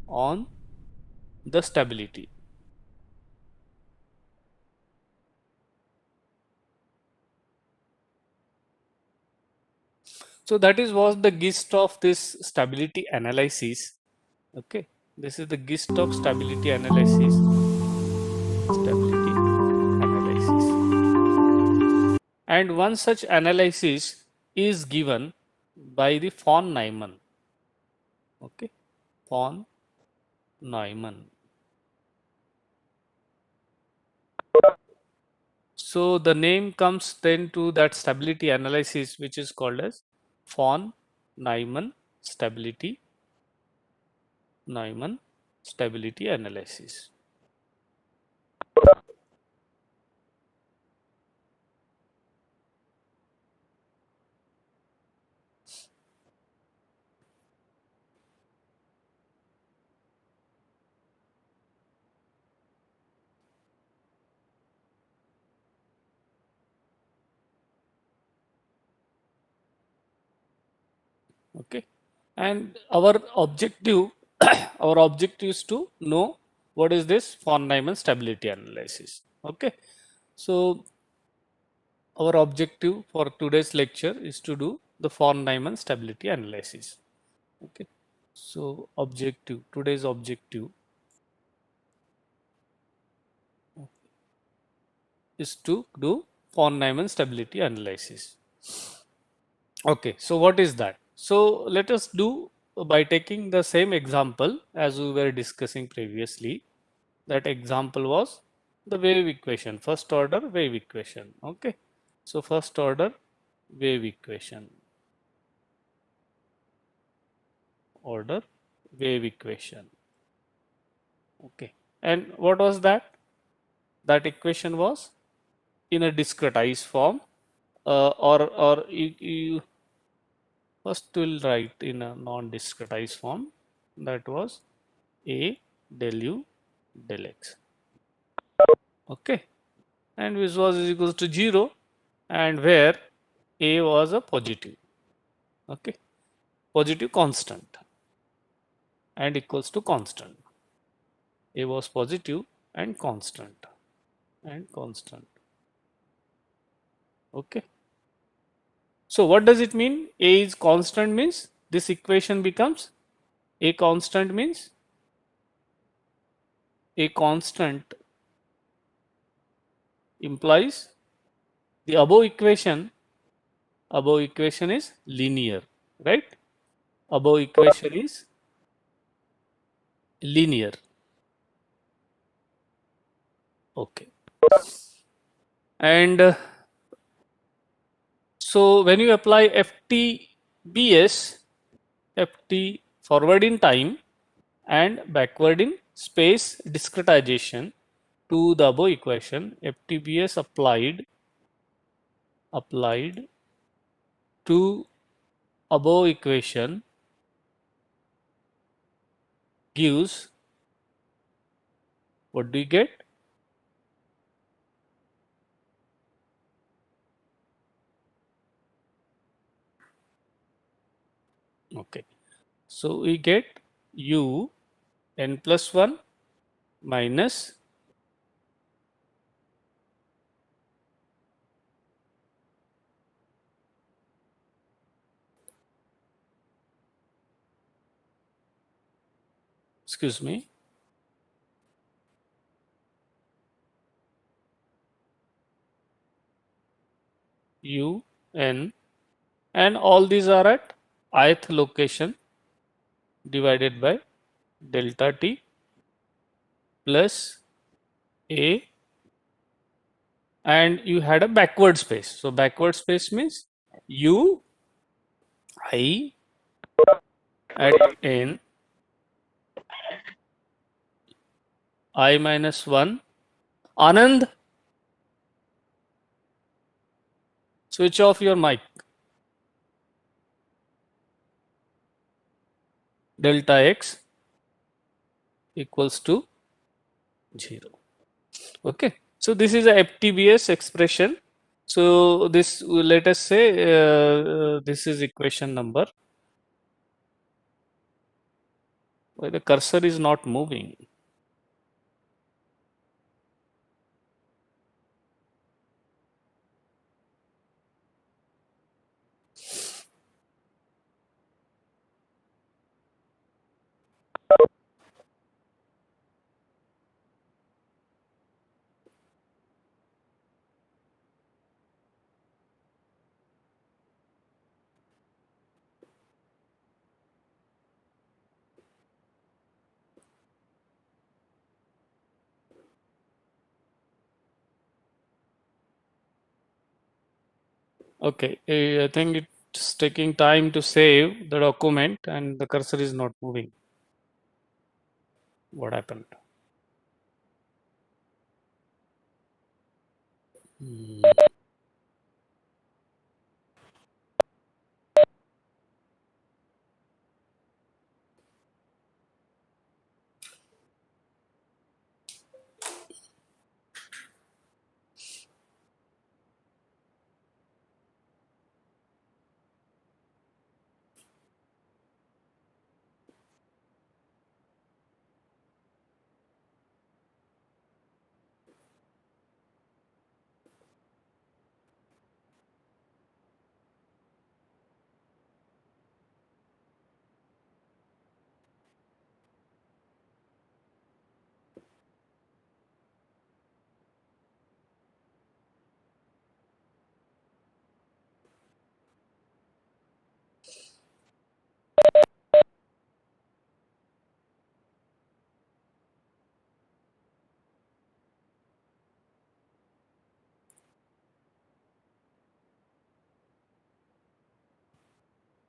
on the stability. So that is was the gist of this stability analysis. Okay, this is the gist of stability analysis. Stability analysis. And one such analysis is given by the von Neumann. Okay, von Neumann. So the name comes then to that stability analysis, which is called as von Neumann stability analysis. Okay, and our objective our objective is to know what is this von Neumann stability analysis. Okay, so our objective for today's lecture is to do the von Neumann stability analysis. Okay, so today's objective is to do von Neumann stability analysis. Okay, so what is that? So let us do by taking the same example as we were discussing previously. That example was the wave equation, first order wave equation. Okay, so first order wave equation, order wave equation. Okay, and what was that? That equation was in a discretized form, or you first will write in a non-discretized form. That was A del u del x. Okay, and which was is equals to 0, and where A was a positive. Okay, positive constant and equals to constant. A was positive and constant and constant. Okay. So what does it mean? A is constant means this equation becomes A constant means A constant implies the above equation is linear, right? Above equation is linear. Okay. And so when you apply FTBS, FT forward in time and backward in space discretization to the above equation, FTBS applied to above equation gives, what do you get? Okay, so we get u n plus 1 minus excuse me, u n, and all these are at ith location divided by delta t plus a, and you had a backward space. So backward space means u I at n I minus 1. Anand, switch off your mic. Delta x equals to 0. Okay, so this is a FTBS expression. So this, let us say this is equation number Why the cursor is not moving? Okay, I think it's taking time to save the document and the cursor is not moving. What happened? Hmm.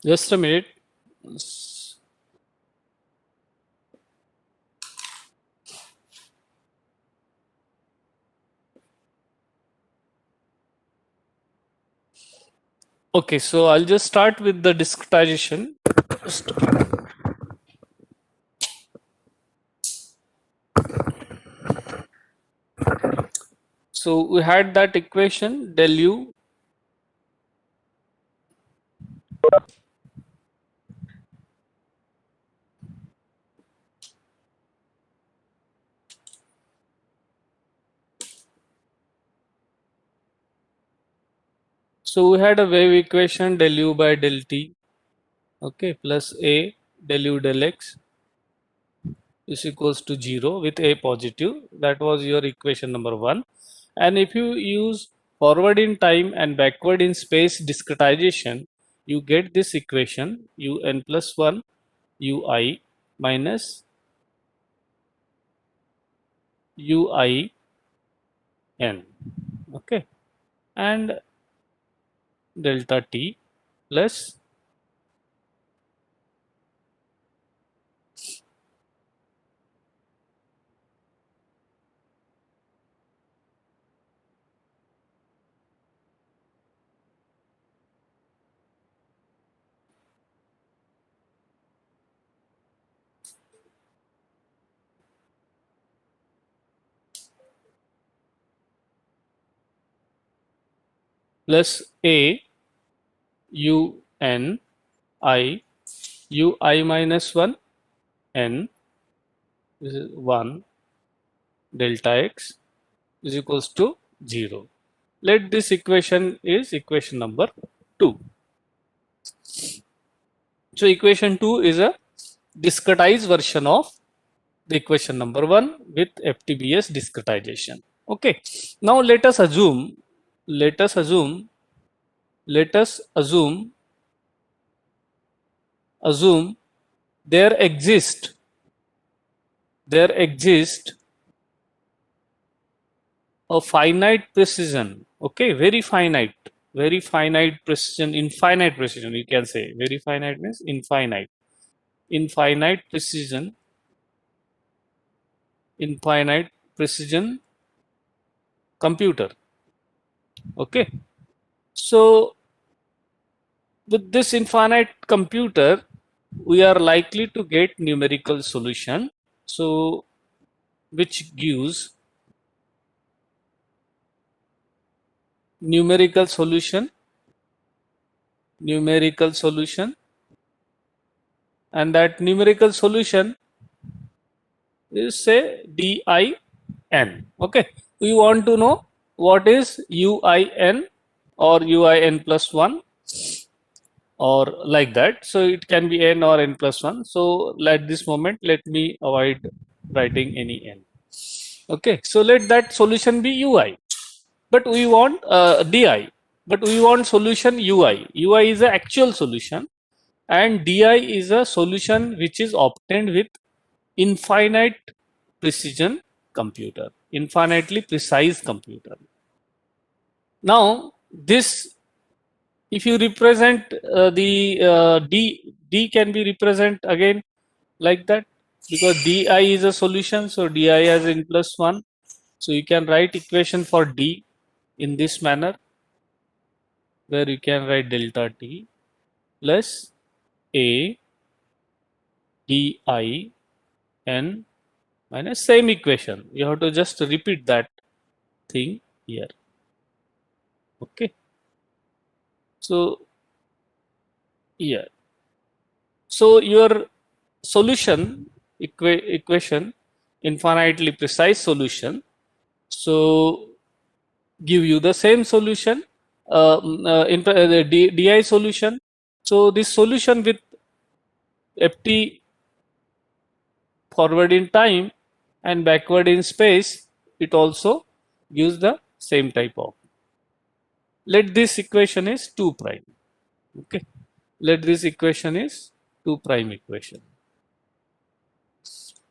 Just a minute. Okay, so I'll just start with the discretization. So we had that equation del u. So we had a wave equation del u by del t, okay, plus a del u del x is equals to 0 with a positive. That was your equation number 1. And if you use forward in time and backward in space discretization, you get this equation un plus 1 ui minus ui n, okay, and delta t plus a un I ui minus 1 n, this is 1 delta x is equals to 0. Let this equation is equation number 2. So equation 2 is a discretized version of the equation number 1 with FTBS discretization. Okay. Now let us assume, let us assume there exist a finite precision, okay, very finite precision, infinite precision, you can say. Very finite means infinite precision, infinite precision computer, okay. So with this infinite computer we are likely to get numerical solution, so which gives numerical solution, numerical solution, and that numerical solution is say DIN. Okay, we want to know what is UIN or UIN plus 1 or like that. So it can be n or n plus 1. So at this moment, let me avoid writing any n. Okay, so let that solution be ui, but we want di, but we want solution ui. Ui is the actual solution, and di is a solution which is obtained with infinite precision computer, infinitely precise computer. Now this, if you represent the d can be represent again like that, because di is a solution, so di has n plus 1. So you can write equation for d in this manner, where you can write delta t plus a di n minus same equation. You have to just repeat that thing here. Okay. So here, so your solution equation, infinitely precise solution, so give you the same solution, the di solution. So this solution with ft forward in time and backward in space, it also gives the same type of. Let this equation is 2 prime. Okay, let this equation is 2 prime equation.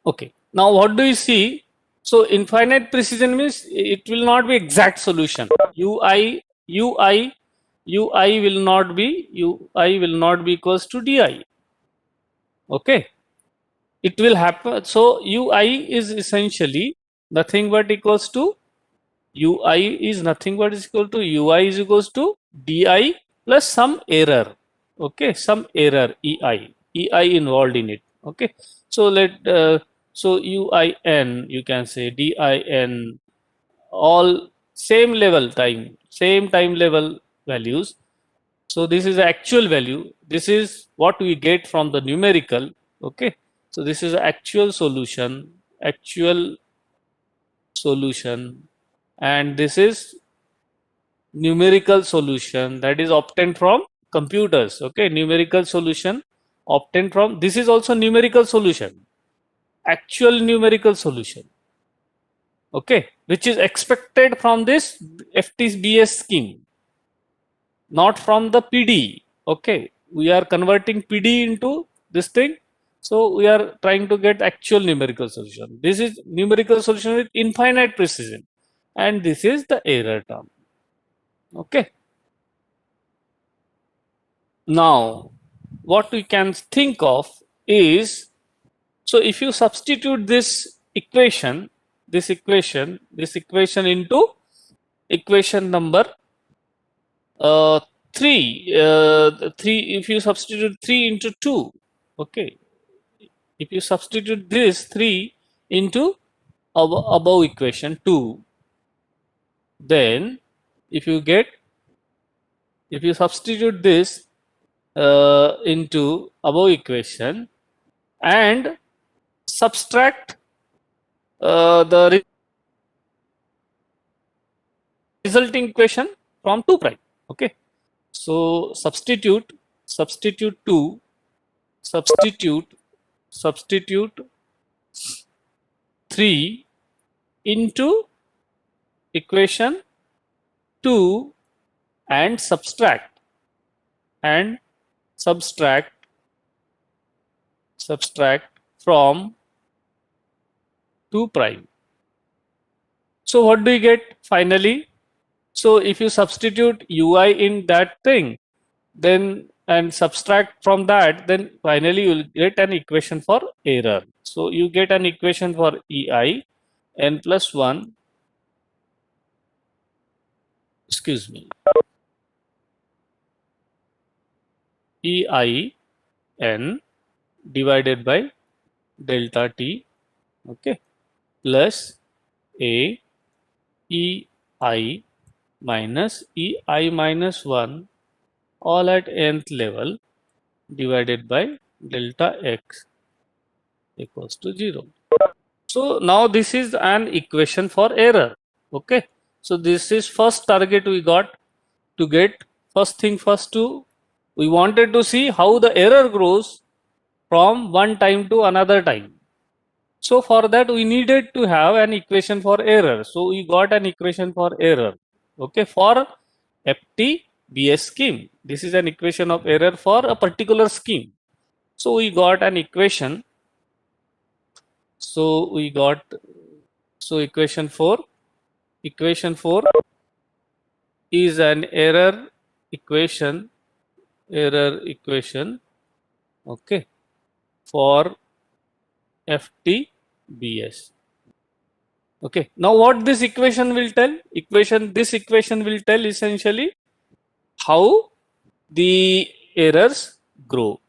Okay, now what do you see? So infinite precision means it will not be exact solution. ui will not be equals to di. Okay, it will happen. So ui is essentially nothing but equals to, ui is nothing but is equal to, ui is equals to di plus some error. Okay, some error ei involved in it. Okay, so so uin, you can say din, all same level time, same time level values. So this is the actual value, this is what we get from the numerical. Okay, so this is actual solution, actual solution, and this is numerical solution that is obtained from computers. Okay, numerical solution obtained from, this is also numerical solution, actual numerical solution. Okay, which is expected from this FTBS scheme, not from the PD. Okay, we are converting PD into this thing, so we are trying to get actual numerical solution. This is numerical solution with infinite precision, and this is the error term. Okay, now what we can think of is, so if you substitute this equation, this equation into equation number 3, 3, if you substitute 3 into 2, okay, if you substitute this 3 into above equation 2, then if you get, if you substitute this into above equation and subtract the resulting equation from 2 prime. Okay, so substitute 2, substitute 3 into equation 2 and subtract from 2 prime. So what do you get finally? So if you substitute ui in that thing, then and subtract from that, then finally you will get an equation for error. So you get an equation for ei n plus 1, excuse me, ei n divided by delta t, okay, plus a ei minus ei minus 1 all at nth level divided by delta x equals to 0. So now this is an equation for error. Okay. So this is first target we got to get. First thing first, we wanted to see how the error grows from one time to another time. So for that we needed to have an equation for error. So we got an equation for error. Okay, for FTBS scheme. This is an equation of error for a particular scheme. So we got an equation. So we got equation 4. Equation 4 is an error equation. Okay, for FTBS. Okay. Now what this equation will tell? This equation will tell essentially how the errors grow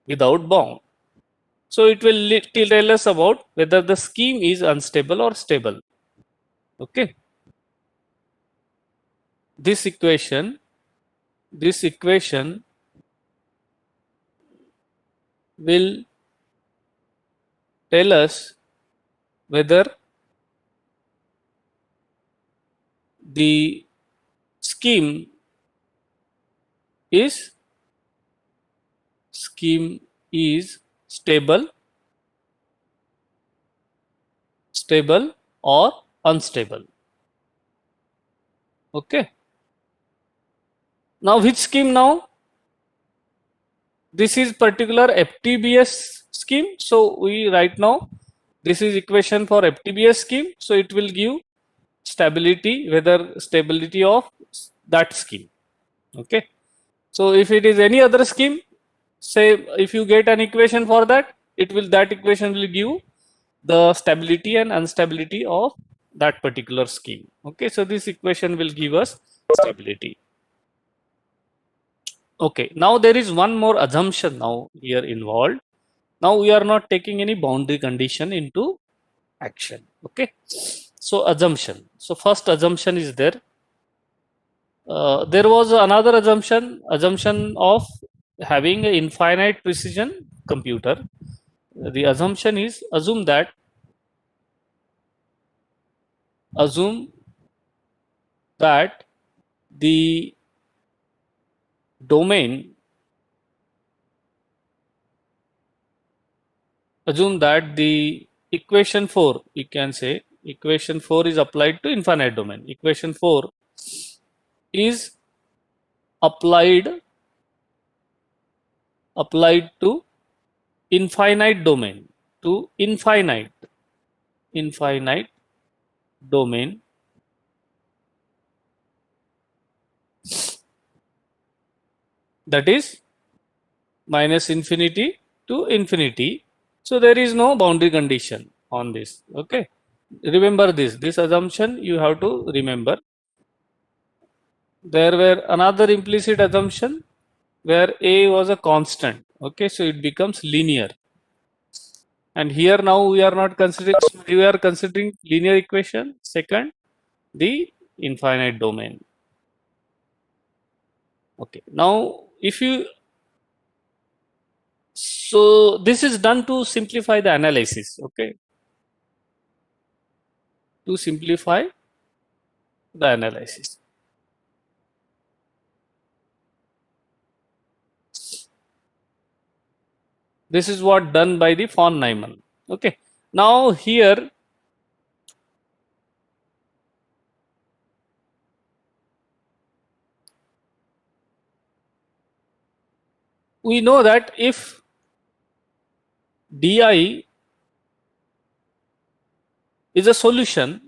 without bound. So it will tell us about whether the scheme is unstable or stable. Okay. This equation will tell us whether the scheme is stable or unstable. Okay. Now which scheme now? This is particular FTBS scheme. So we right now, this is equation for FTBS scheme. So it will give stability, whether stability of that scheme. Okay. So if it is any other scheme, say if you get an equation for that, that equation will give the stability and instability of that particular scheme. Okay. So this equation will give us stability. Okay. Now there is one more assumption now here involved. Now we are not taking any boundary condition into action. Okay. So assumption. So first assumption is there. There was another assumption of having an infinite precision computer. The assumption is assume that the domain assume that the equation 4, you can say equation 4 is applied to infinite domain. Equation 4 is applied to infinite domain, domain, that is minus infinity to infinity. So there is no boundary condition on this. Okay. Remember this assumption you have to remember. There were another implicit assumption where a was a constant. Okay, so it becomes linear. And here now we are not considering, we are considering linear equation. Second, the infinite domain. Okay, now if you, so this is done to simplify the analysis. Okay, to simplify the analysis. This is what done by the von Neumann. Okay, now here we know that if di is a solution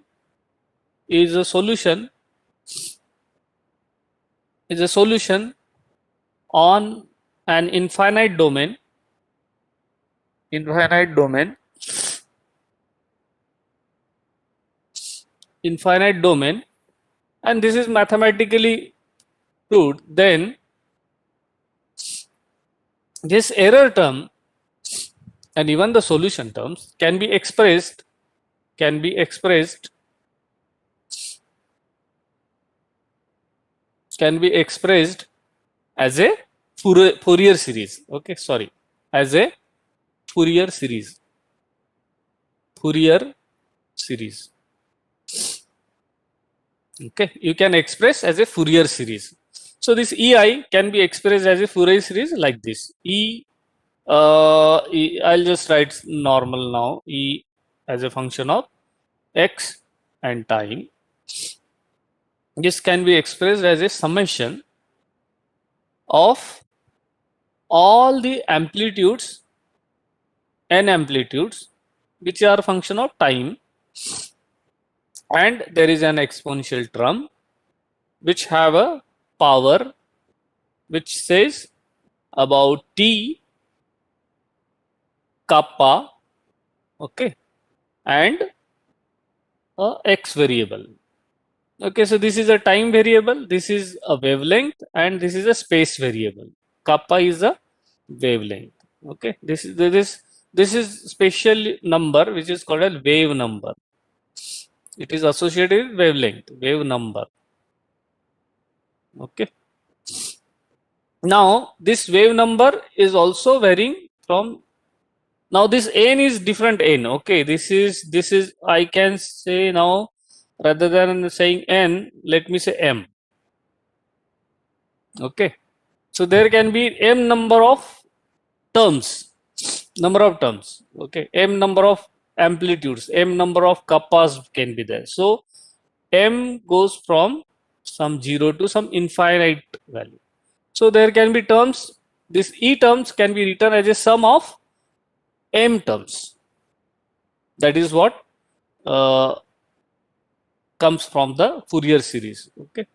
on an infinite domain, and this is mathematically proved, then this error term and even the solution terms can be expressed as a Fourier series. Okay, sorry, as a Fourier series. Fourier series. Okay, you can express as a Fourier series. So this EI can be expressed as a Fourier series like this. I'll just write normal now. E as a function of x and time. This can be expressed as a summation of all the amplitudes, n amplitudes, which are function of time, and there is an exponential term which have a power which says about t kappa, okay, and a x variable. Okay, so this is a time variable, this is a wavelength, and this is a space variable. Kappa is a wavelength. Okay, this is special number which is called a wave number. It is associated with wavelength, wave number. Okay. Now this wave number is also varying from. Now this n is different n. Okay, this is I can say now, rather than saying n, let me say m. Okay, so there can be m number of terms, okay, m number of amplitudes, m number of kappas can be there. So m goes from some 0 to some infinite value. So there can be terms, this e terms can be written as a sum of m terms. That is what comes from the Fourier series. Okay,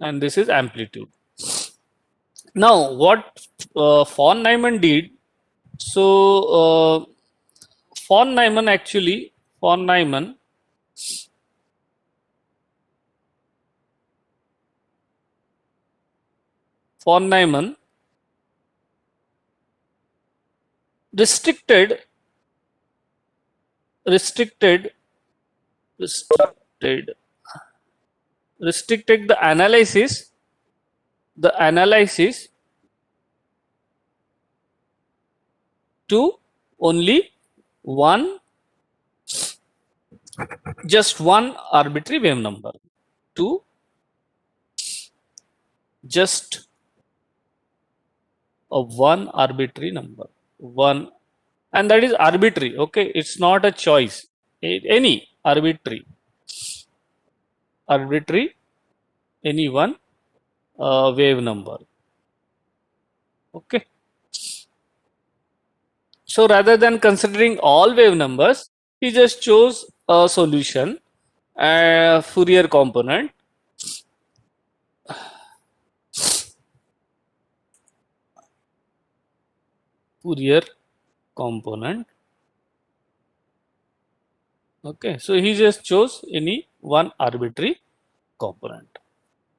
and this is amplitude. Now what von Neumann did, so von Neumann actually, von Neumann restricted restricted restricted restricted the analysis to only just one arbitrary wave number, to just a one arbitrary number, one, and that is arbitrary. Okay, it's not a choice, any arbitrary any one wave number. Okay, so rather than considering all wave numbers, he just chose a solution, Fourier component, Fourier component. Okay, so he just chose any one arbitrary component,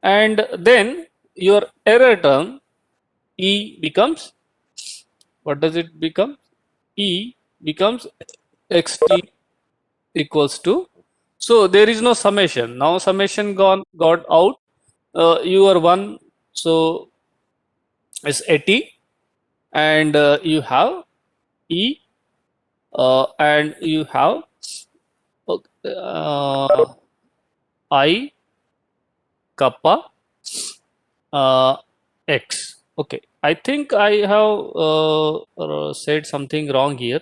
and then your error term E becomes, what does it become? E becomes xt equals to, so there is no summation now, summation got out, your one, so it's 80, and you have E, and you have I kappa x. Okay, I think I have said something wrong here.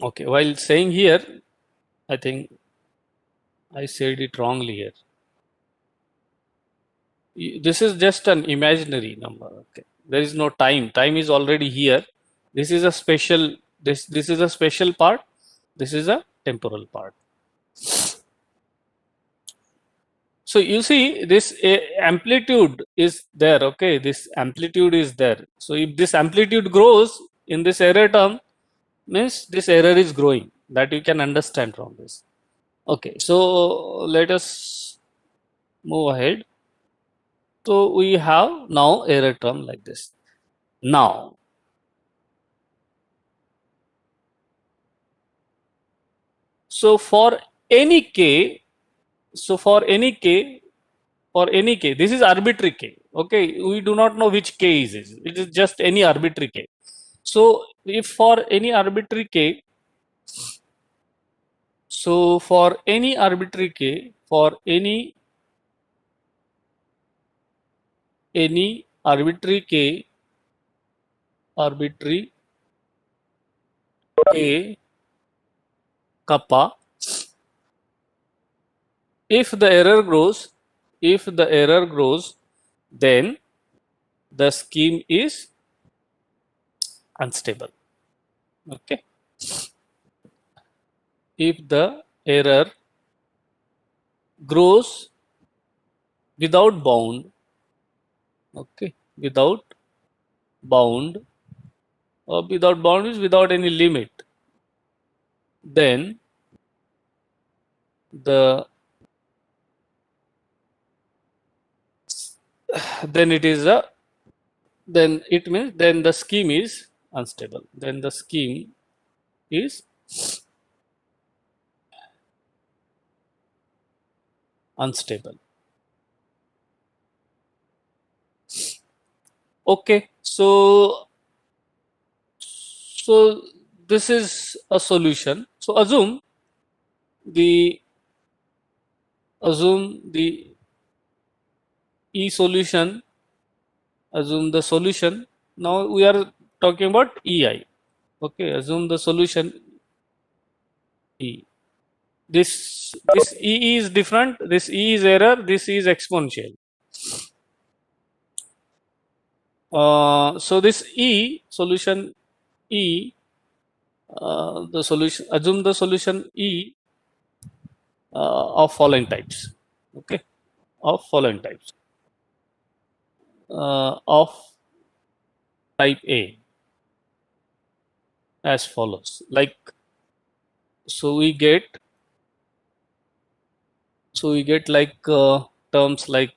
Okay, while saying here, I think I said it wrongly here. This is just an imaginary number. Okay, there is no time. Time is already here. This is a special. This is a special part. This is a temporal part. So you see this amplitude is there. Okay, this amplitude is there. So if this amplitude grows in this error term, means this error is growing. That you can understand from this. Okay, so let us move ahead. So we have now error term like this. Now, so for any k, this is arbitrary k. Okay, we do not know which k is it. It is just any arbitrary k. So if for any arbitrary k, so for any arbitrary k, for any arbitrary k, arbitrary k kappa, if the error grows, then the scheme is unstable. Okay. If the error grows without bound, okay, without bound, or without bound is without any limit, then the then it is a then it means then the scheme is unstable. Then the scheme is unstable. Okay, so this is a solution. So the assume the E solution, assume the solution. Now we are talking about EI. Okay, assume the solution E. This E is different. This E is error. This is exponential. So this E solution E, the solution, assume the solution E of following types. Okay, of following types. Of type A as follows. Like, so we get like terms like,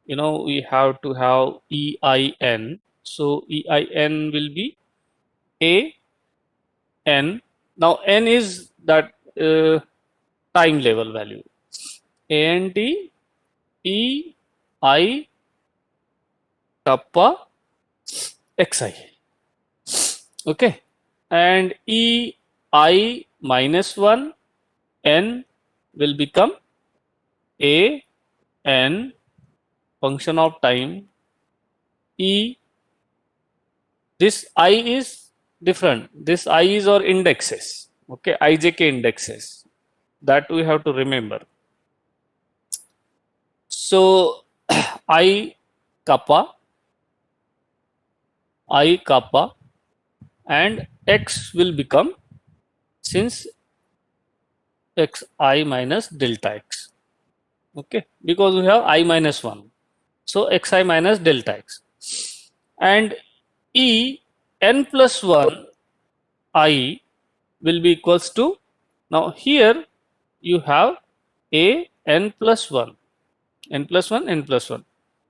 we have to have EIN. So EIN will be A N. Now N is that time level value. ANT E I kappa xi. Okay, and E I minus 1 N will become A N function of time E. This I is different. This I is our indexes. Okay, IJK indexes. That we have to remember. So I kappa and x will become, since xi minus delta x. Okay, because we have I minus 1. So xi minus delta x. And E n plus 1 I will be equals to, now here you have A n plus 1, n plus 1, n plus 1,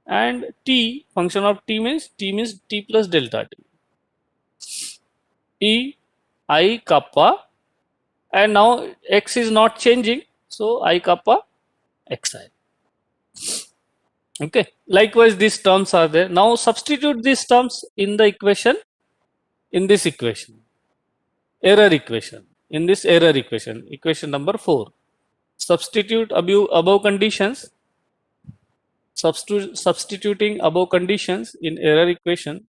and t, function of t means t plus delta t. E I kappa, and now x is not changing, so I kappa xi. Okay, likewise these terms are there. Now substitute these terms in the equation, in this equation, error equation, in this error equation, equation number 4. Substitute above conditions, substituting above conditions in error equation,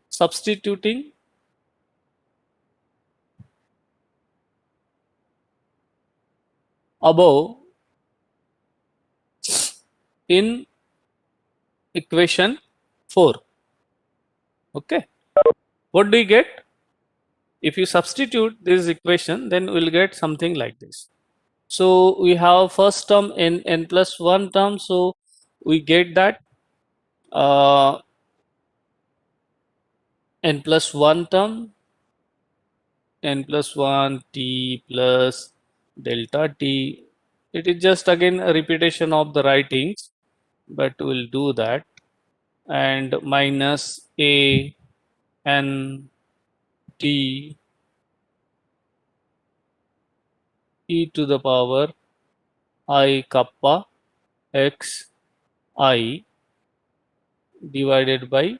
substituting above in equation 4. Okay, what do you get? If you substitute this equation, then we'll get something like this. So we have first term in n plus 1 term, so we get that n plus 1 term, n plus 1 t plus delta t. It is just again a repetition of the writings, but we'll do that. And minus a n t e to the power I kappa x I divided by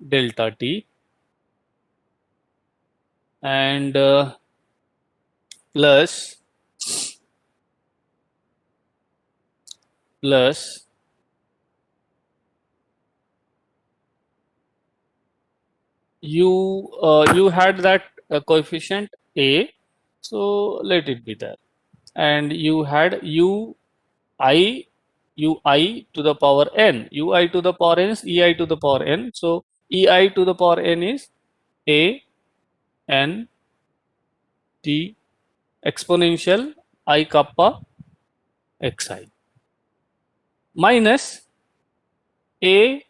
delta t. and plus you had that coefficient a, so let it be there, and you had ui to the power n. Ui to the power n is ei to the power n. So ei to the power n is a n t exponential I kappa xi minus a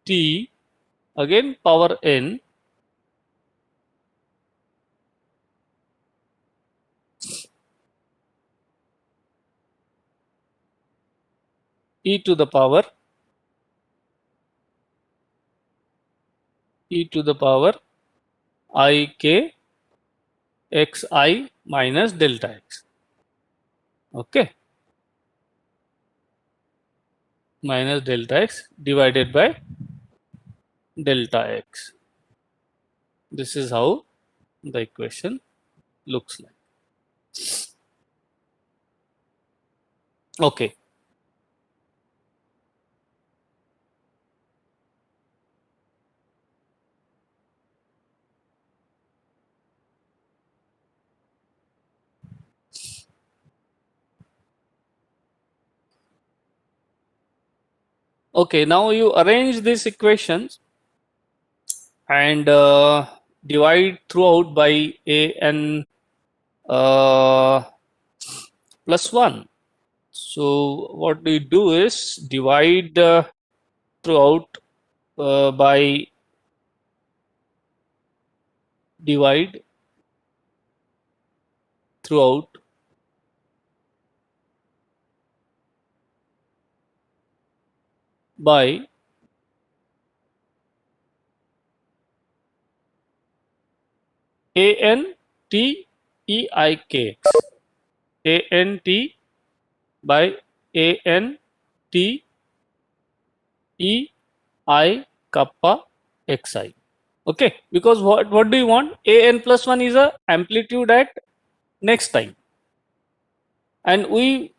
t again power n e to the power I k xi minus delta x. Okay, minus delta x divided by delta x. This is how the equation looks like. Okay. Okay, now you arrange these equations and divide throughout by a n plus 1. So what we do is divide throughout by divide throughout by a n t e I k x, a n t by a n t e I kappa xi. Okay, because what do you want? A n plus 1 is a amplitude at next time, and we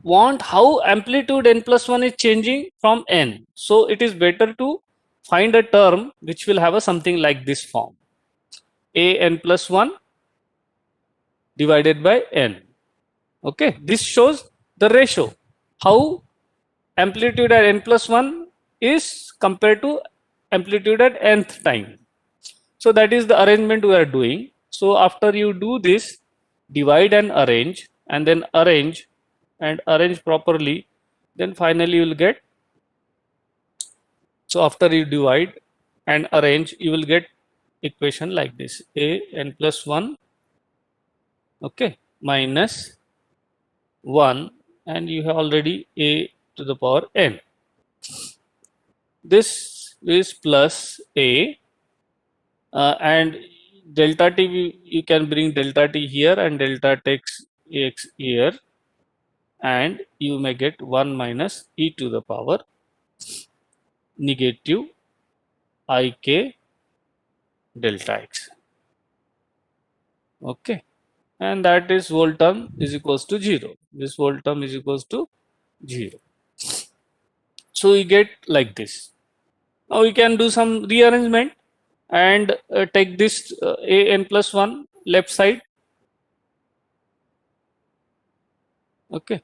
want how amplitude n plus 1 is changing from n. So it is better to find a term which will have a something like this form: a n plus 1 divided by n. Okay, this shows the ratio, how amplitude at n plus 1 is compared to amplitude at nth time. So that is the arrangement we are doing. So after you do this, divide and arrange, and then arrange and arrange properly, then finally you will get. So after you divide and arrange, you will get equation like this: a n plus 1, okay, minus 1, and you have already a to the power n. This is plus a, and delta t, you can bring delta t here and delta x here, and you may get 1 minus e to the power negative I k delta x. Okay, and that is whole term is equals to 0. This whole term is equals to 0. So we get like this. Now we can do some rearrangement and take this a n plus 1 left side. Okay,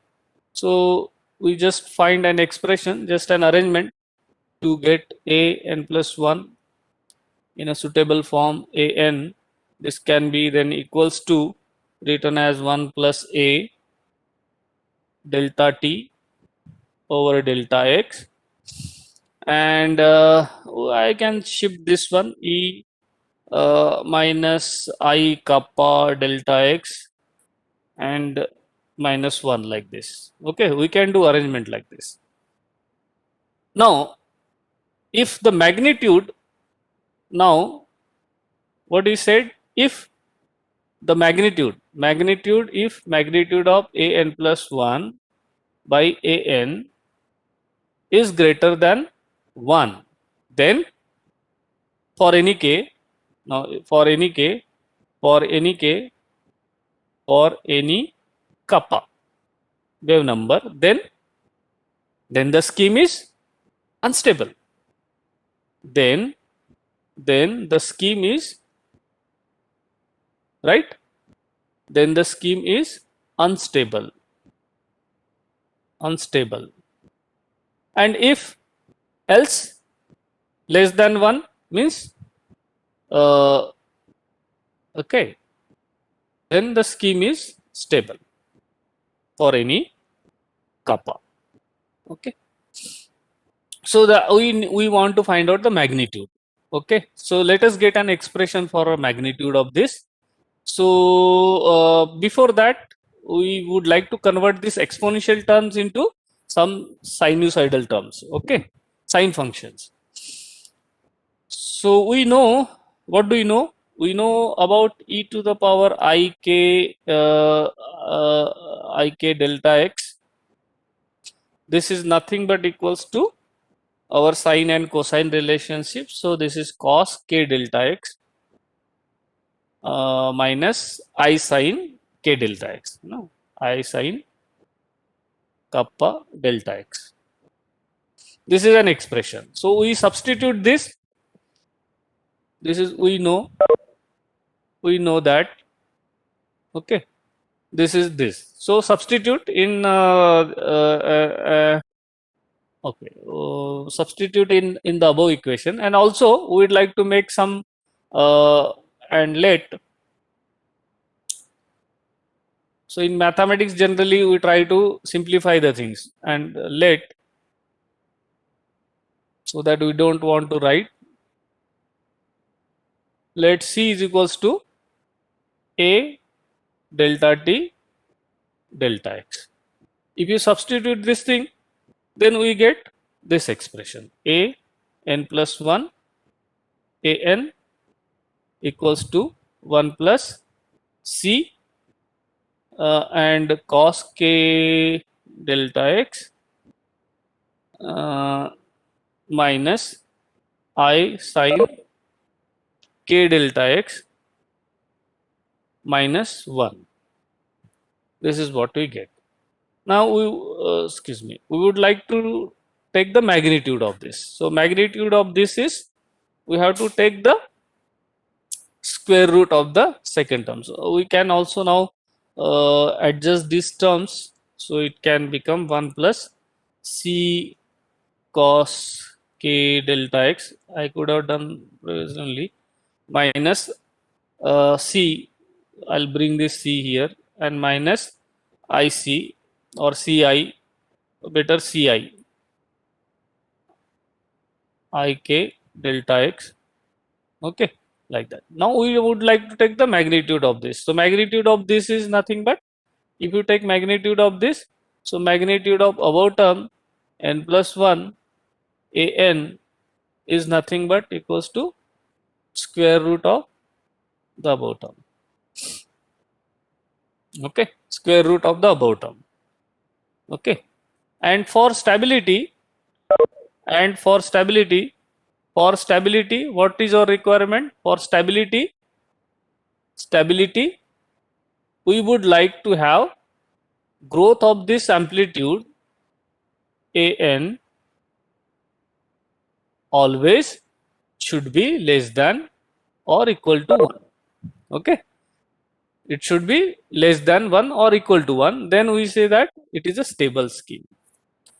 so we just find an expression, just an arrangement to get a n plus 1 in a suitable form. A n, this can be then equals to written as 1 plus a delta t over delta x, and I can shift this one e minus I kappa delta x and minus 1 like this. Okay, we can do arrangement like this. Now if the magnitude, now what he said, if the magnitude if magnitude of a n plus 1 by a n is greater than 1, then for any k, now for any k, for any k or any kappa wave number, then the scheme is unstable. Then the scheme is right. Then the scheme is unstable. And if else less than 1 means okay, then the scheme is stable for any kappa. Okay. So we want to find out the magnitude. Okay. So let us get an expression for a magnitude of this. So before that, we would like to convert this exponential terms into some sinusoidal terms. Okay, sine functions. So we know, what do we know? We know about e to the power ik delta x. This is nothing but equals to our sine and cosine relationship. So this is cos k delta x minus I sine k delta x. No, I sine kappa delta x. This is an expression. So we substitute this. This is we know that. Okay, this is this. So substitute in okay, substitute in the above equation, and also we would like to make some and let. So in mathematics generally we try to simplify the things and let, so that we don't want to write. Let C is equals to A delta T delta X. If you substitute this thing, then we get this expression A n plus 1 A n equals to 1 plus C and cos k delta x minus I sin k delta x minus 1. This is what we get. Now we we would like to take the magnitude of this. So magnitude of this is, we have to take the square root of the second term. So we can also now adjust these terms, so it can become 1 plus c cos k delta x. I could have done originally minus c. I'll bring this c here, and minus ic or ci, better ci ik delta x. Okay, like that. Now we would like to take the magnitude of this. So magnitude of this is nothing but, if you take magnitude of this, so magnitude of above term n plus 1 a n is nothing but equals to square root of the above term. Okay, square root of the above term. Okay, and for stability, what is our requirement for stability? We would like to have growth of this amplitude a n always should be less than or equal to 1. Okay, it should be less than 1 or equal to 1, then we say that it is a stable scheme.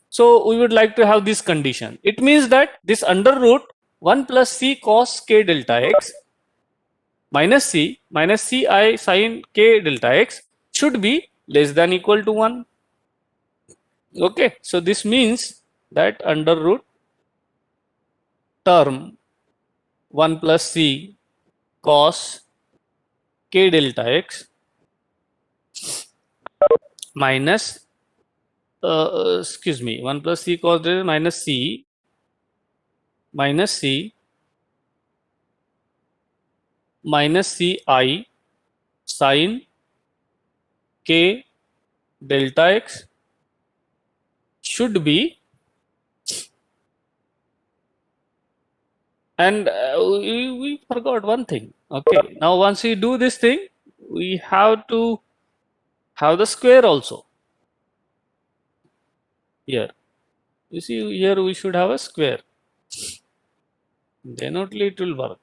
So we would like to have this condition. It means that this under root 1 plus c cos k delta x minus c I sin k delta x should be less than equal to 1. Okay, so this means that under root term 1 plus c cos k delta x minus 1 plus c cos delta minus c I sin k delta x should be, and we forgot one thing. Okay, now once we do this thing, we have to have the square also here. You see, here we should have a square, then only it will work.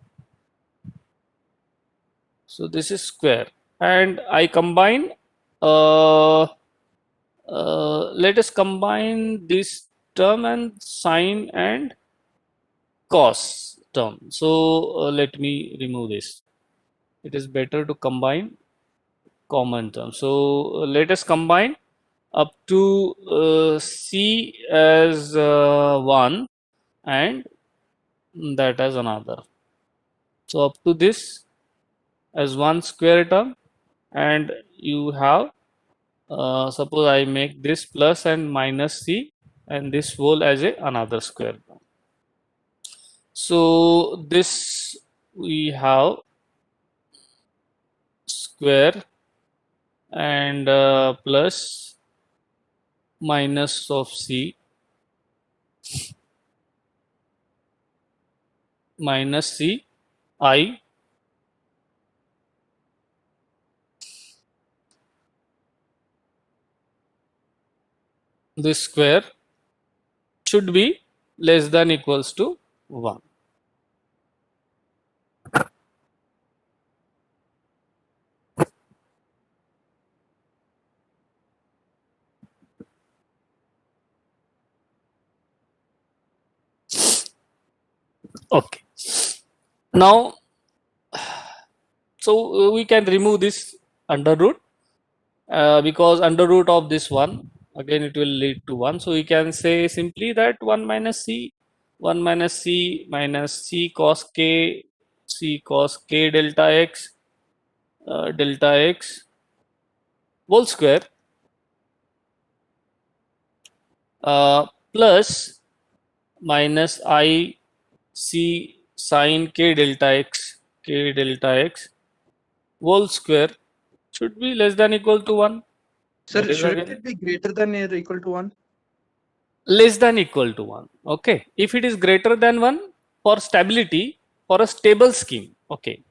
So this is square, and I combine, let us combine this term and sine and cos term. So let me remove this. It is better to combine common terms. So let us combine up to c as 1 and that as another. So up to this as one square term, and you have, suppose I make this plus and minus c and this whole as a another square term. So this we have square and plus minus of c minus c I this square should be less than equals to 1. Okay. Now, so we can remove this under root, because under root of this one, again it will lead to 1. So we can say simply that 1 minus c minus c cos k, c cos k delta x whole square, plus minus I c sine k delta x whole square should be less than equal to 1. Sir, That is shouldn't again it be greater than or equal to 1? less than equal to 1. Okay, if it is greater than 1 for stability, for a stable scheme, okay,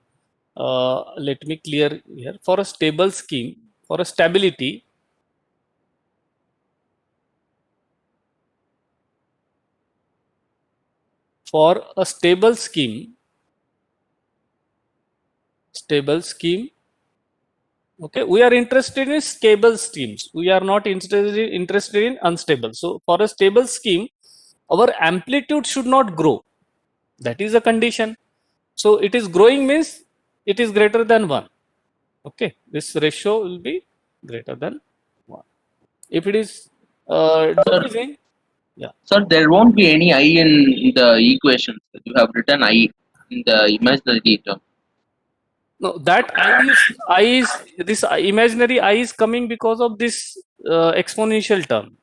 let me clear here. For a stable scheme, for a stability, for a stable scheme, okay, we are interested in stable schemes. We are not interested in unstable. So for a stable scheme, our amplitude should not grow. That is a condition. So it is growing means it is greater than 1. Okay, this ratio will be greater than 1. If it is Sir, decreasing, yeah. sir, there won't be any I in the equation. You have written I in the imaginary term. No, that I is this imaginary I is coming because of this exponential term.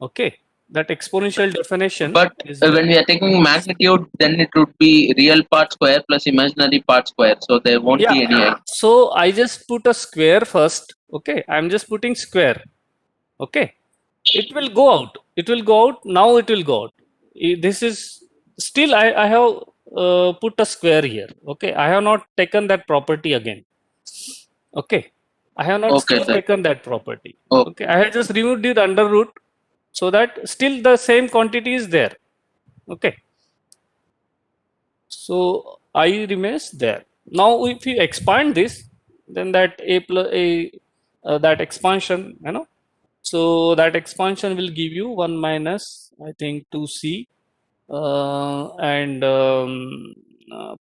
Okay, that exponential definition But is when we are taking magnitude, then it would be real part square plus imaginary part square. So there won't be any I. So I just put a square first. Okay, I'm just putting square. Okay, it will go out. It will go out. Now it will go out. This is still I have put a square here. Okay, I have not taken that property again. Okay, I have not Okay, still sir. taken that property. Okay. Okay, I have just removed it under root so that still the same quantity is there. Okay, so I remains there. Now if you expand this, then that a plus a that expansion, so that expansion will give you 1 minus I think 2c and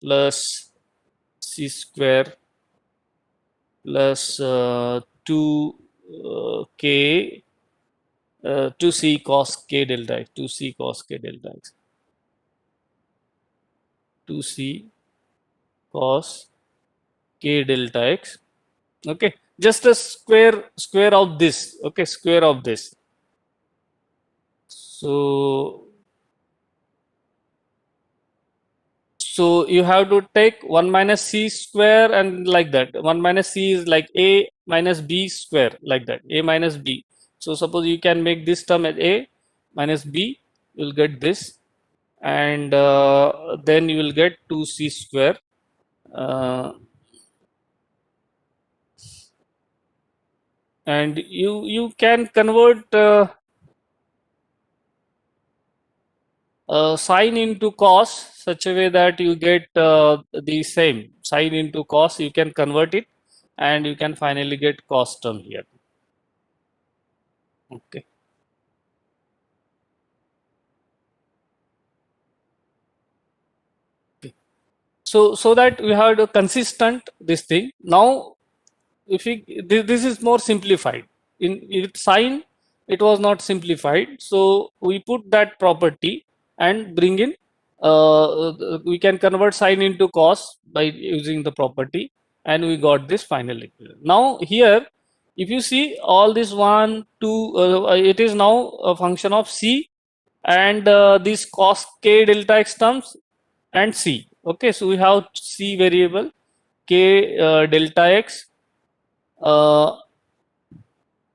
plus c square plus 2k 2c cos k delta x, 2c cos k delta x, 2c cos k delta x. Okay, just a square of this. Okay, square of this. So you have to take 1 minus c square and like that. 1 minus c is like a minus b square, like that. A minus b. So suppose you can make this term as a minus b, you will get this, and then you will get 2c square and you can convert sine into cos such a way that you get the same sine into cos. You can convert it and you can finally get cos term here. Okay. So that we have a consistent this thing. Now if we this is more simplified. In with sine it was not simplified, so we put that property and bring in we can convert sine into cos by using the property, and we got this final equation. Now here if you see all this 1 2 it is now a function of c and this cos k delta x terms and c. Okay, so we have c variable k delta x.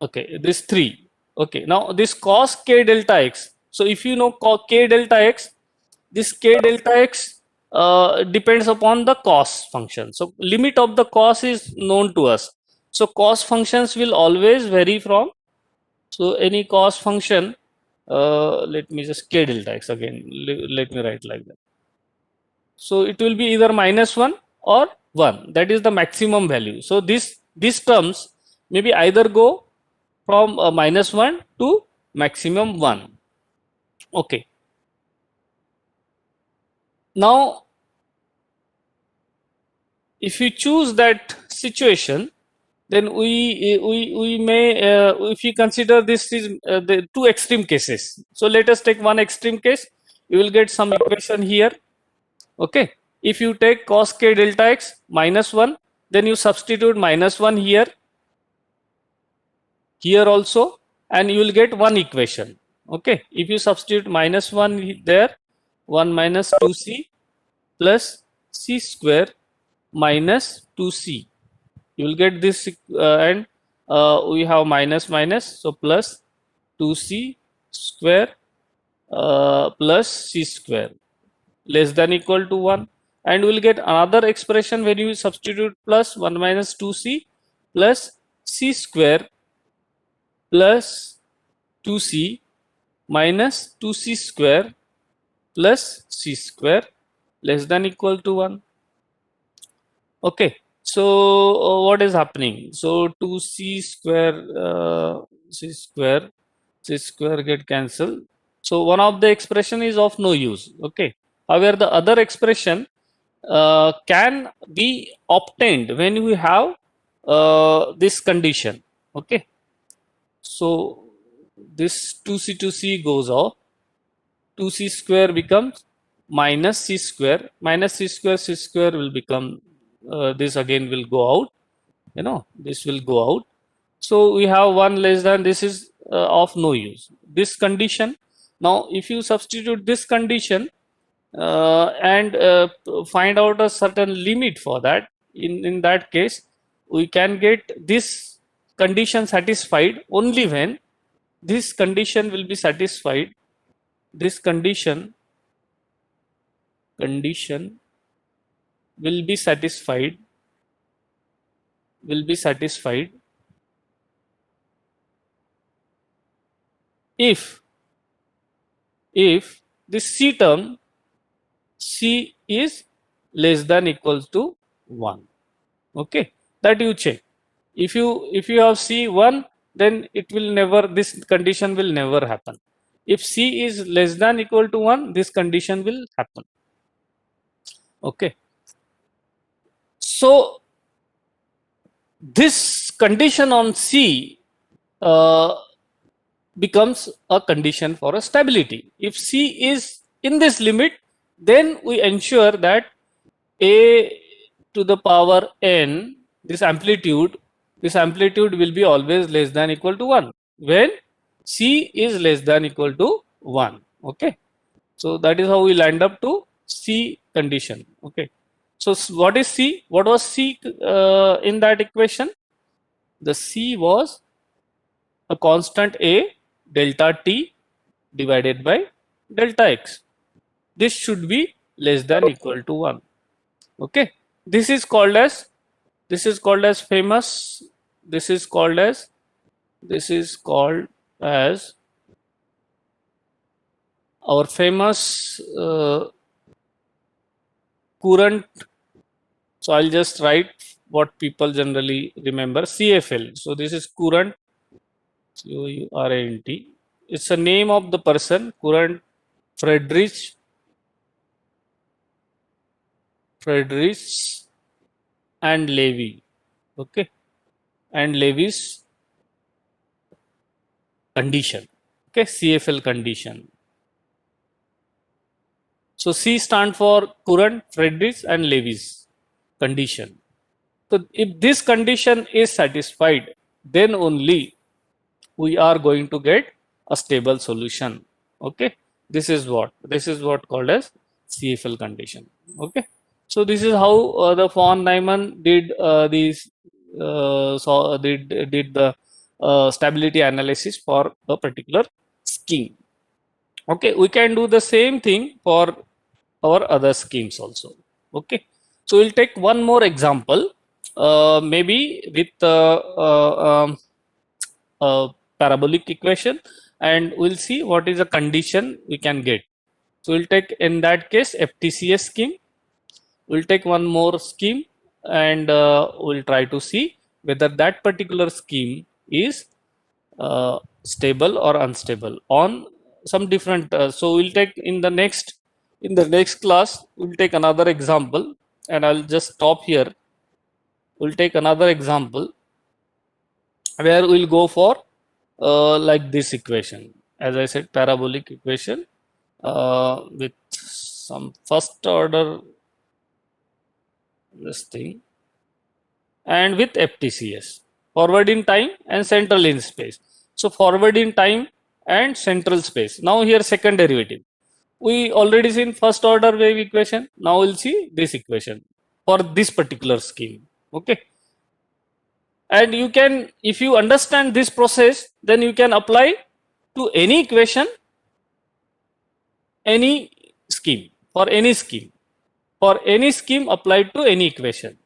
Okay, this 3. Okay, now this cos k delta x. So if you know k delta x, this k delta x depends upon the cos function. So limit of the cos is known to us. So cos functions will always vary from, so any cos function, let me just k delta x again, let me write like that. So it will be either -1 or 1, that is the maximum value. So these terms maybe either go from -1 to maximum 1. Okay. Now if you choose that situation, then we may if you consider this is the two extreme cases. So let us take one extreme case. You will get some equation here. Okay, if you take cos k delta x -1, then you substitute -1 here also, and you will get one equation. Okay, if you substitute -1 there, 1 minus 2c plus c square minus 2c, you will get this and we have minus minus, so plus 2c square plus c square less than equal to 1, and we will get another expression when you substitute plus 1 minus 2c plus c square plus 2c minus 2c square plus c square less than equal to 1. Okay, so what is happening? So 2c square c square get cancelled. So one of the expression is of no use. Okay, however the other expression can be obtained when we have this condition. Okay, so this 2c to c goes off, 2c square becomes minus c square will become this again will go out, you know, this will go out. So we have 1 less than, this is of no use, this condition. Now if you substitute this condition and find out a certain limit for that, in that case we can get this condition satisfied only when this condition will be satisfied, this condition will be satisfied if this c term c is less than equals to 1. Okay, that you check. If you have c1, then it will never, this condition will never happen. If c is less than equal to 1, this condition will happen. Okay, so this condition on c becomes a condition for a stability. If c is in this limit, then we ensure that a to the power n, this amplitude will be always less than equal to 1 when c is less than equal to 1. Okay, so that is how we land up to c condition. Okay, so what is c? What was c in that equation? The c was a constant a delta t divided by delta x. This should be less than equal to 1. Okay, this is called as famous, this is called as our famous Courant. So I'll just write what people generally remember, CFL. So this is Courant, Courant. It's a name of the person, Courant Friedrich and Levy. Okay, and Levy's condition. Okay, CFL condition. So C stand for Courant, Friedrich and Levy's condition. So if this condition is satisfied, then only we are going to get a stable solution. Okay, this is what called as CFL condition. Okay, so this is how the von Neumann did did the stability analysis for a particular scheme. Okay, we can do the same thing for our other schemes also. Okay, so we'll take one more example, maybe with parabolic equation, and we'll see what is the condition we can get. So we'll take, in that case, FTCS scheme. We'll take one more scheme, and we'll try to see whether that particular scheme is stable or unstable on some different. So we'll take in the next class, we'll take another example, and I'll just stop here. We'll take another example where we'll go for like this equation, as I said, parabolic equation with some first order this thing, and with FTCS, forward in time and central in space. So forward in time and central space. Now here second derivative. We already seen first order wave equation. Now we'll see this equation for this particular scheme. Okay. And you can, if you understand this process, then you can apply to any equation, any scheme, for any scheme, applied to any equation.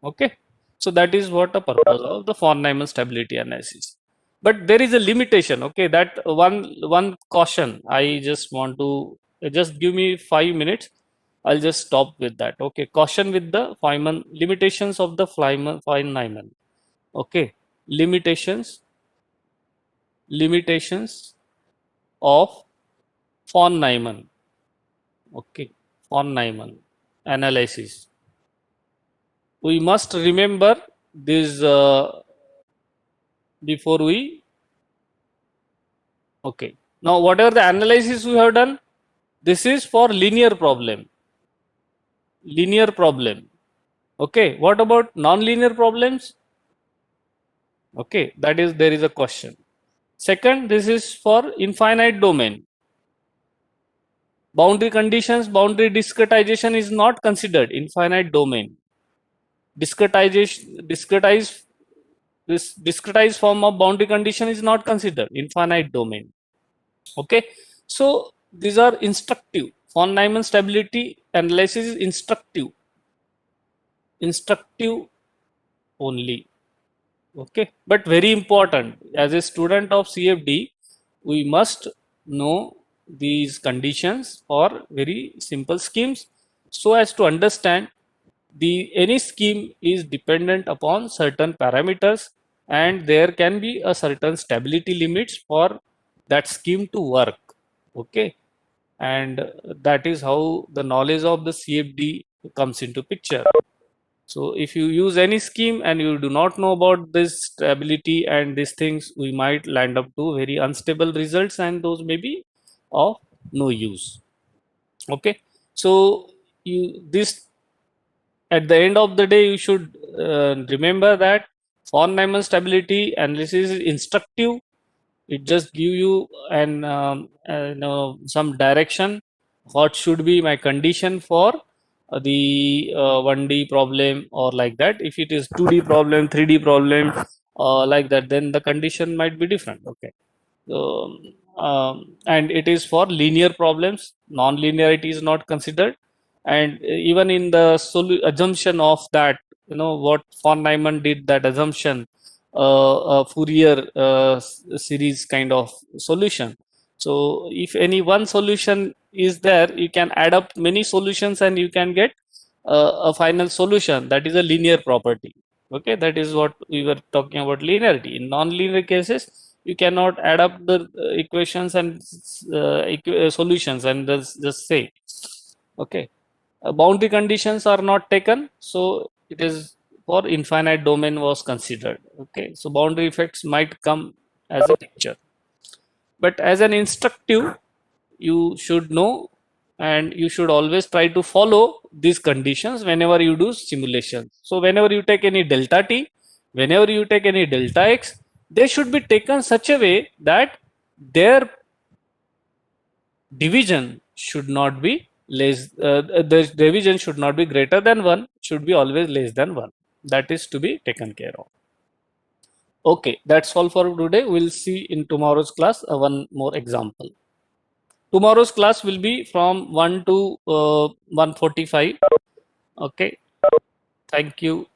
Okay. So that is what the purpose of the von Neumann stability analysis. But there is a limitation. Okay, that one caution. I just want to just give me 5 minutes. I'll just stop with that. Okay, caution with the Feynman limitations of the von Neumann. Okay, limitations of von Neumann. Okay, von Neumann analysis. We must remember this before we. Okay, now whatever the analysis we have done, this is for linear problem. Okay, what about non-linear problems? Okay, that is, there is a question. Second, this is for infinite domain. Boundary conditions, boundary discretization is not considered. Infinite domain. Discretized form of boundary condition is not considered. Infinite domain. Okay, so these are instructive. Von Neumann stability analysis is instructive only. Okay, but very important, as a student of CFD, we must know these conditions for very simple schemes, so as to understand any scheme is dependent upon certain parameters, and there can be a certain stability limits for that scheme to work. Okay, and that is how the knowledge of the CFD comes into picture. So if you use any scheme and you do not know about this stability and these things, we might land up to very unstable results, and those may be of no use. Okay, so this, at the end of the day, you should remember that von Neumann stability analysis is instructive. It just give you some direction. What should be my condition for the 1D problem, or like that. If it is 2D problem, 3D problem, like that, then the condition might be different. Okay, and it is for linear problems. Non-linearity is not considered. And even in the assumption of that, what von Neumann did, that assumption, a Fourier series kind of solution. So if any one solution is there, you can add up many solutions and you can get a final solution. That is a linear property. Okay, that is what we were talking about, linearity. In non-linear cases, you cannot add up the equations and solutions and just say. Okay, boundary conditions are not taken, so it is for infinite domain was considered. Okay, so boundary effects might come as a picture, but as an instructive, you should know, and you should always try to follow these conditions whenever you do simulations. So whenever you take any delta t, whenever you take any delta x, they should be taken such a way that their division should not be the division should not be greater than 1, should be always less than 1. That is to be taken care of. Okay, that's all for today. We'll see in tomorrow's class one more example. Tomorrow's class will be from 1 to 1:45. Okay, thank you.